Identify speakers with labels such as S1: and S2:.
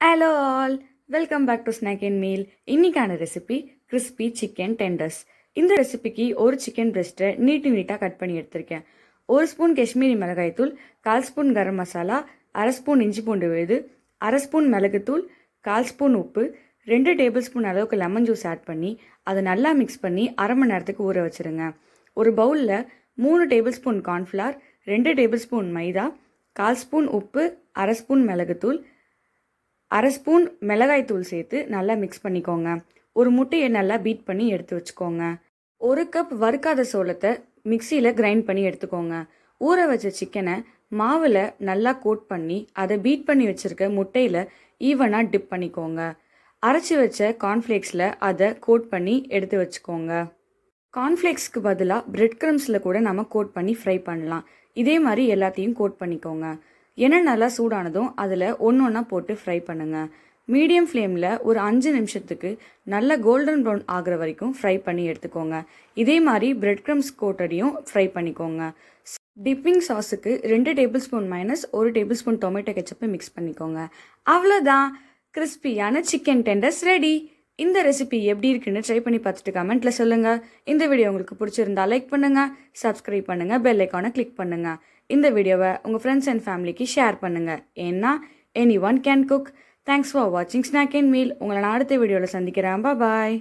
S1: Hello all, welcome back to snack and meal. இன்னைக்கான recipe crispy chicken tenders. இந்த ரெசிபிக்கு ஒரு சிக்கன் பிரெஸ்ட்டை நீட்டாக கட் பண்ணி எடுத்திருக்கேன். 1 ஸ்பூன் காஷ்மீரி மிளகாய்த்தூள், 1/4 ஸ்பூன் கரம் மசாலா, 1/2 ஸ்பூன் இஞ்சி பூண்டு விழுது, 1/2 ஸ்பூன் மிளகுத்தூள், 1/4 ஸ்பூன் உப்பு, 2 டேபிள் ஸ்பூன் அளவுக்கு லெமன் ஜூஸ் ஆட் பண்ணி அதை நல்லா மிக்ஸ் பண்ணி 1/2 மணி நேரத்துக்கு ஊற வச்சுருங்க. ஒரு பவுலில் 3 tablespoon cornflour, 2 tablespoon maida, 1/4 spoon உப்பு, 1/2 ஸ்பூன் மிளகுத்தூள், 1/2 ஸ்பூன் மிளகாய்த்தூள் சேர்த்து நல்லா மிக்ஸ் பண்ணிக்கோங்க. ஒரு முட்டையை நல்லா பீட் பண்ணி எடுத்து வச்சுக்கோங்க. 1 கப் வறுக்காத சோளத்தை மிக்சியில் கிரைண்ட் பண்ணி எடுத்துக்கோங்க. ஊற வச்ச சிக்கனை மாவில் நல்லா கோட் பண்ணி அதை பீட் பண்ணி வச்சுருக்க முட்டையில் ஈவனாக டிப் பண்ணிக்கோங்க. அரைச்சி வச்ச கார்ன்ஃப்ளேக்ஸில் அதை கோட் பண்ணி எடுத்து வச்சுக்கோங்க. கார்ன்ஃப்ளேக்ஸ்க்கு பதிலாக பிரெட் க்ரம்ஸில் கூட நம்ம கோட் பண்ணி ஃப்ரை பண்ணலாம். இதே மாதிரி எல்லாத்தையும் கோட் பண்ணிக்கோங்க. எண்ணெய் நல்லா சூடானதும் அதில் ஒன்றா போட்டு ஃப்ரை பண்ணுங்கள். மீடியம் ஃப்ளேமில் ஒரு 5 நிமிஷத்துக்கு நல்ல கோல்டன் ப்ரௌன் ஆகிற வரைக்கும் ஃப்ரை பண்ணி எடுத்துக்கோங்க. இதே மாதிரி பிரெட் க்ரம்ஸ் கோட்டடியும் ஃப்ரை பண்ணிக்கோங்க. டிப்பிங் சாஸுக்கு 2 tablespoon mayonnaise, 1 tablespoon tomato கெச்சப்பை மிக்ஸ் பண்ணிக்கோங்க. அவ்வளோதான், கிறிஸ்பியான சிக்கன் டெண்டர்ஸ் ரெடி. இந்த ரெசிபி எப்படி இருக்குன்னு ட்ரை பண்ணி பார்த்துட்டு கமெண்ட்டில் சொல்லுங்கள். இந்த வீடியோ உங்களுக்கு பிடிச்சிருந்தா லைக் பண்ணுங்கள், சப்ஸ்கிரைப் பண்ணுங்கள், பெல் ஐக்கானை கிளிக் பண்ணுங்கள். இந்த வீடியோவை உங்கள் ஃப்ரெண்ட்ஸ் அண்ட் ஃபேமிலிக்கு ஷேர் பண்ணுங்கள். ஏன்னா any one can cook. Thanks for வாட்சிங் ஸ்நாக் அண்ட் மீல். உங்களை நான் அடுத்த வீடியோவில் சந்திக்கிறேன். பாய்.